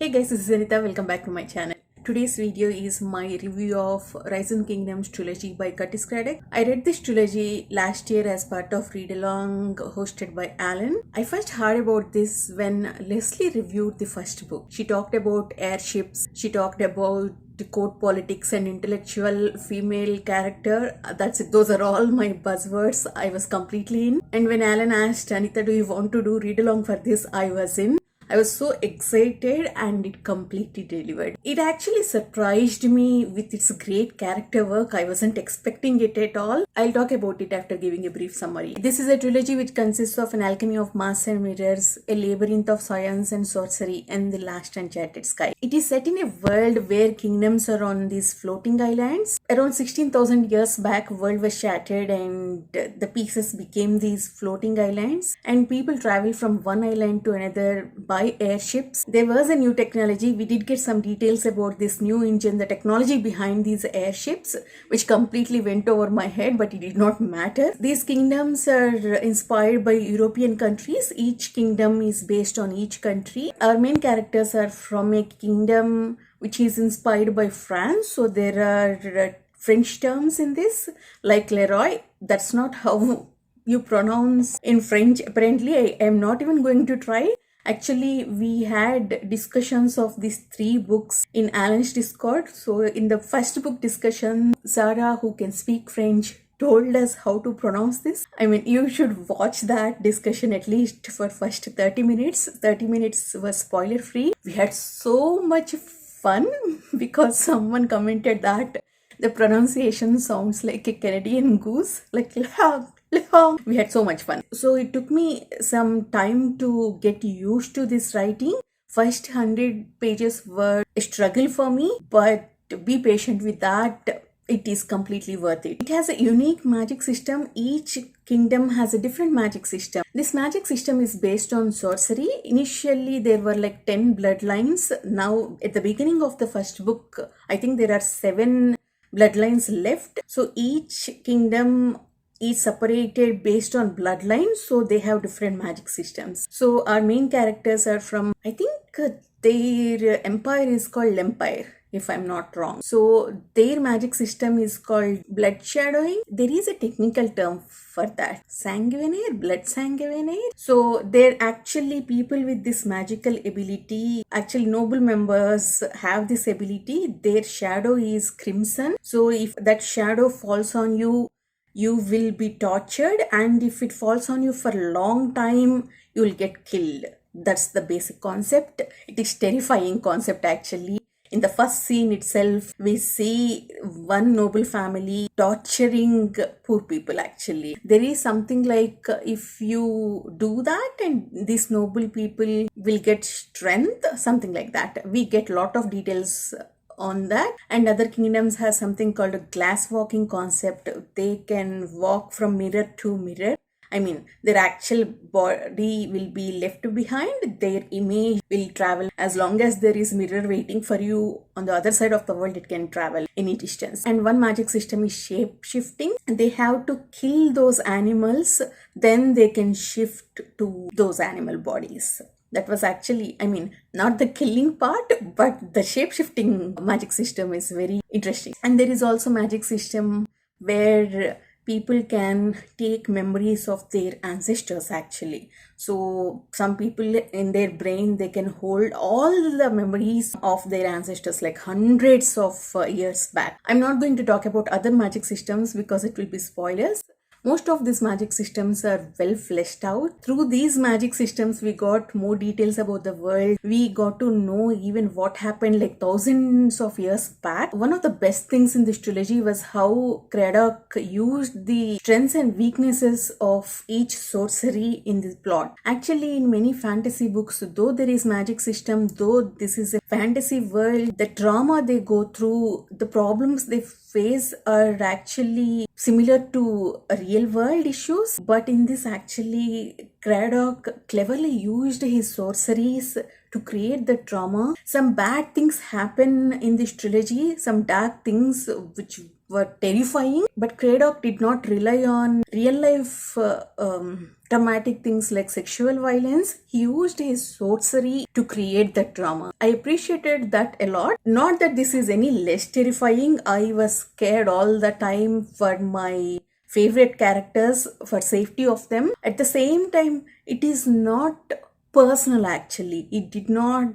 Hey guys, this is Anita. Welcome back to my channel. Today's video is my review of Risen Kingdoms trilogy by Curtis Craddock. I read this trilogy last year as part of Read Along hosted by Alan. I first heard about this when Leslie reviewed the first book. She talked about airships, she talked about the court politics and intellectual female character. That's it. Those are all my buzzwords. I was completely in. And when Alan asked, Anita, do you want to do read along for this? I was in. I was so excited and it completely delivered. It actually surprised me with its great character work. I wasn't expecting it at all. I'll talk about it after giving a brief summary. This is a trilogy which consists of an alchemy of mass and mirrors, a labyrinth of science and sorcery, and the last enchanted sky. It is set in a world where kingdoms are on these floating islands. Around 16,000 years back, world was shattered and the pieces became these floating islands, and people travel from one island to another by airships. There was a new technology. We did get some details about this new engine, the technology behind these airships, which completely went over my head, but it did not matter. These kingdoms are inspired by European countries. Each kingdom is based on each country. Our main characters are from a kingdom which is inspired by France. So there are French terms in this, like Leroy. That's not how you pronounce in French. Apparently, I am not even going to try. Actually, we had discussions of these 3 books in Alan's Discord. So in the first book discussion, Sarah, who can speak French, told us how to pronounce this. I mean, you should watch that discussion at least for first 30 minutes. 30 minutes was spoiler free. We had so much fun because someone commented that the pronunciation sounds like a Canadian goose, like we had so much fun. So it took me some time to get used to this writing. First 100 pages were a struggle for me, but be patient with that. It is completely worth it. It has a unique magic system. Each kingdom has a different magic system. This magic system is based on sorcery. Initially, there were like 10 bloodlines. Now, at the beginning of the first book, I think there are 7 bloodlines left. So each kingdom is separated based on bloodlines, so they have different magic systems. So our main characters are from, I think their empire is called Empire, if I'm not wrong. So their magic system is called blood shadowing. There is a technical term for that. Sanguinaire, blood sanguinaire. So they're actually people with this magical ability. Actually, noble members have this ability. Their shadow is crimson. So if that shadow falls on you, you will be tortured, and if it falls on you for a long time, you will get killed. That's the basic concept. It is terrifying concept actually. In the first scene itself, we see one noble family torturing poor people actually. There is something like if you do that and these noble people will get strength, something like that. We get a lot of details on that. And other kingdoms has something called a glass walking concept. They can walk from mirror to mirror. I mean, their actual body will be left behind. Their image will travel. As long as there is mirror waiting for you on the other side of the world, it can travel any distance. And one magic system is shape shifting. They have to kill those animals, then they can shift to those animal bodies. That was actually, I mean, not the killing part, but the shape-shifting magic system is very interesting. And there is also magic system where people can take memories of their ancestors actually. So some people in their brain, they can hold all the memories of their ancestors like hundreds of years back. I'm not going to talk about other magic systems because it will be spoilers. Most of these magic systems are well fleshed out. Through these magic systems, we got more details about the world. We got to know even what happened like thousands of years back. One of the best things in this trilogy was how Craddock used the strengths and weaknesses of each sorcery in this plot. Actually, in many fantasy books, though there is magic system, though this is a fantasy world, the trauma they go through, the problems they face are actually similar to real world issues. But in this actually, Craddock cleverly used his sorceries to create the trauma. Some bad things happen in this trilogy, some dark things which were terrifying, but Craddock did not rely on real life dramatic things like sexual violence. He used his sorcery to create that drama. I appreciated that a lot. Not that this is any less terrifying. I was scared all the time for my favorite characters, for safety of them. At the same time, it is not personal actually. It did not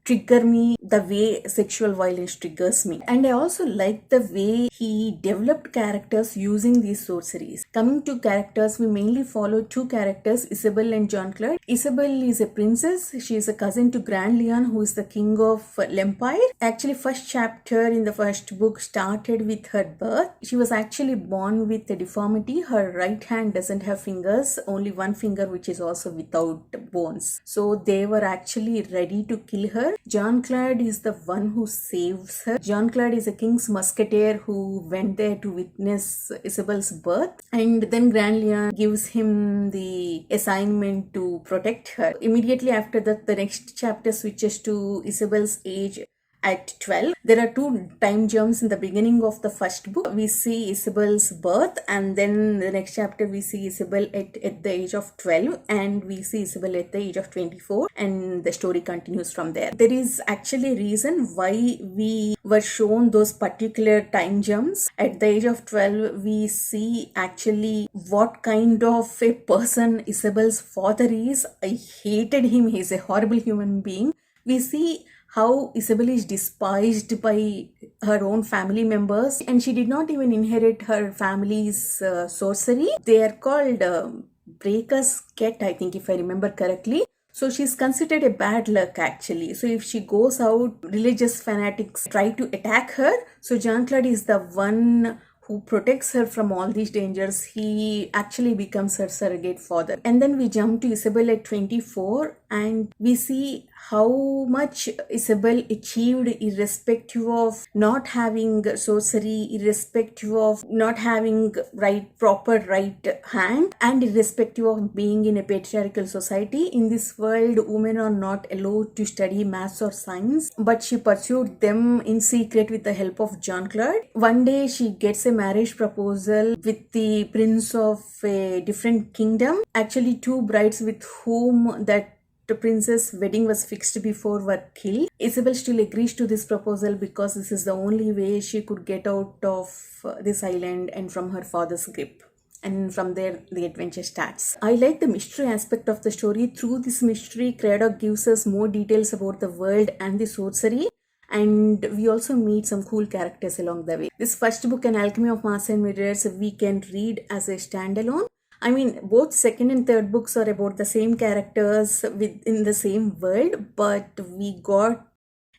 trigger me the way sexual violence triggers me. And I also like the way he developed characters using these sorceries. Coming to characters, we mainly follow two characters, Isabel and John Claude. Isabel is a princess. She is a cousin to Grand Leon, who is the king of L'Empire. Actually, first chapter in the first book started with her birth. She was actually born with a deformity. Her right hand doesn't have fingers, only one finger, which is also without bones. So they were actually ready to kill her. John Claude is the one who saves her. John Claude is a king's musketeer who went there to witness Isabel's birth, and then Grand Leon gives him the assignment to protect her. Immediately after that, the next chapter switches to Isabel's age at 12. There are two time jumps in the beginning of the first book. We see Isabel's birth, and then the next chapter we see Isabel at the age of 12, and we see Isabel at the age of 24, and the story continues from there. There is actually a reason why we were shown those particular time jumps. At the age of 12, we see actually what kind of a person Isabel's father is. I hated him. He's a horrible human being. We see how Isabel is despised by her own family members, and she did not even inherit her family's sorcery. They are called Breaker's Cat, I think, if I remember correctly. So she's considered a bad luck actually. So if she goes out, religious fanatics try to attack her. So John Claude is the one who protects her from all these dangers. He actually becomes her surrogate father. And then we jump to Isabel at 24, and we see how much Isabel achieved irrespective of not having sorcery, irrespective of not having proper right hand, and irrespective of being in a patriarchal society. In this world, women are not allowed to study maths or science, but she pursued them in secret with the help of John Claude. One day she gets a marriage proposal with the prince of a different kingdom. Actually, two brides with whom that the princess' wedding was fixed before were killed. Isabel still agrees to this proposal because this is the only way she could get out of this island and from her father's grip. And from there, the adventure starts. I like the mystery aspect of the story. Through this mystery, Craddock gives us more details about the world and the sorcery. And we also meet some cool characters along the way. This first book, An Alchemy of Mass and Mirrors, we can read as a standalone. I mean, both second and third books are about the same characters within the same world, but we got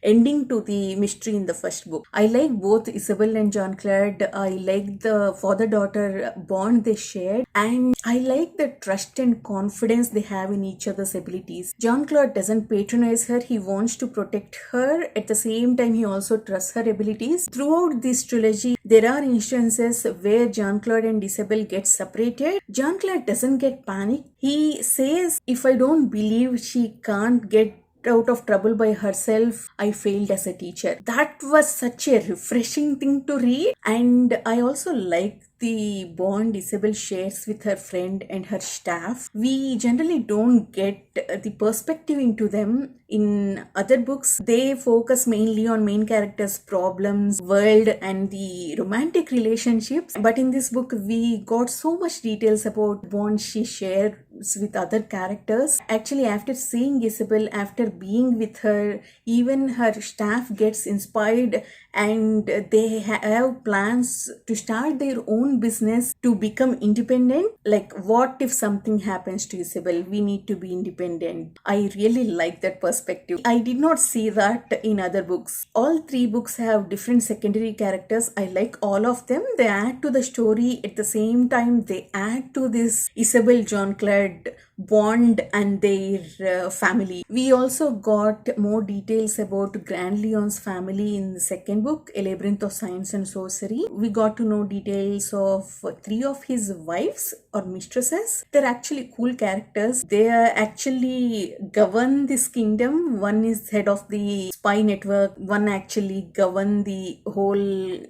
ending to the mystery in the first book. I like both Isabel and John Claude. I like the father-daughter bond they shared, and I like the trust and confidence they have in each other's abilities. John Claude doesn't patronize her. He wants to protect her. At the same time, he also trusts her abilities. Throughout this trilogy, there are instances where John Claude and Isabel get separated. John Claude doesn't get panicked. He says, if I don't believe she can't get out of trouble by herself, I failed as a teacher. That was such a refreshing thing to read. And I also like the bond Isabel shares with her friend and her staff. We generally don't get the perspective into them in other books. They focus mainly on main characters' problems, world, and the romantic relationships. But in this book, we got so much details about bonds she shares with other characters. Actually, after seeing Isabel, after being with her, even her staff gets inspired, and they have plans to start their own business to become independent. Like, what if something happens to Isabel? We need to be independent. I really like that perspective. I did not see that in other books. All three books have different secondary characters. I like all of them. They add to the story. At the same time, they add to this Isabel John Claude bond and their family. We also got more details about Grand Leon's family in the second book, A Labyrinth of Science and Sorcery. We got to know details of three of his wives or mistresses. They're actually cool characters. They actually govern this kingdom. One is head of the spy network. One actually govern the whole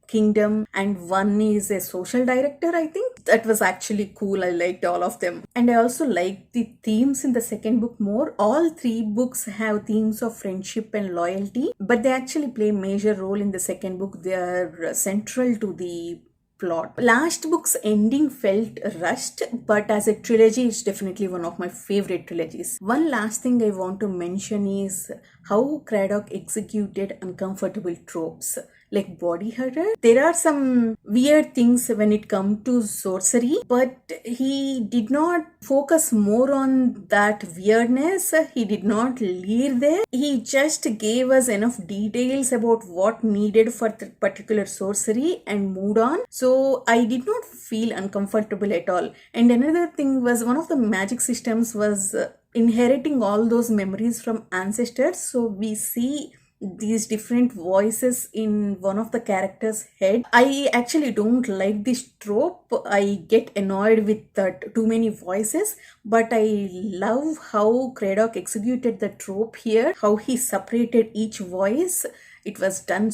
Kingdom, and one is a social director, I think. That was actually cool. I liked all of them. And I also liked the themes in the second book more. All three books have themes of friendship and loyalty, but they actually play a major role in the second book. They are central to the plot. Last book's ending felt rushed, but as a trilogy, it's definitely one of my favorite trilogies. One last thing I want to mention is how Craddock executed uncomfortable tropes like body horror. There are some weird things when it comes to sorcery, but he did not focus more on that weirdness. He did not lead there. He just gave us enough details about what needed for the particular sorcery and moved on. So I did not feel uncomfortable at all. And another thing was, one of the magic systems was inheriting all those memories from ancestors. So we see these different voices in one of the characters' head. I actually don't like this trope. I get annoyed with that too many voices, but I love how Craddock executed the trope here, how he separated each voice. It was done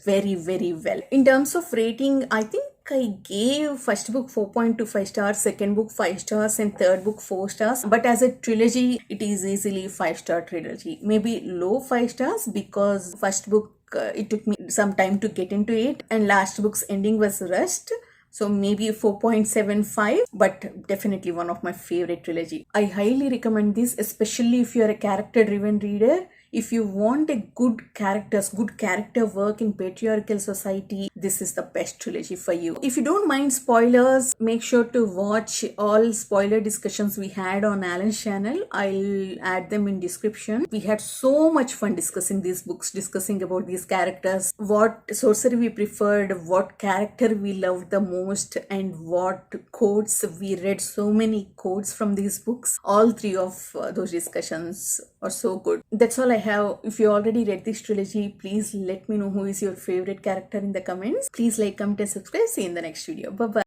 very, very well. In terms of rating, I think I gave first book 4.25 stars, second book 5 stars, and third book 4 stars. But as a trilogy, it is easily 5-star trilogy. Maybe low 5 stars because first book it took me some time to get into it, and last book's ending was rushed. So maybe 4.75, but definitely one of my favorite trilogy. I highly recommend this, especially if you are a character-driven reader. If you want a good character work in patriarchal society, this is the best trilogy for you. If you don't mind spoilers, make sure to watch all spoiler discussions we had on Alan's channel. I'll add them in description. We had so much fun discussing these books, discussing about these characters, what sorcery we preferred, what character we loved the most, and what quotes we read. So many quotes from these books. All three of those discussions are so good. That's all I have. If you already read this trilogy, please let me know who is your favorite character in the comments. Please like, comment, and subscribe. See you in the next video. Bye bye.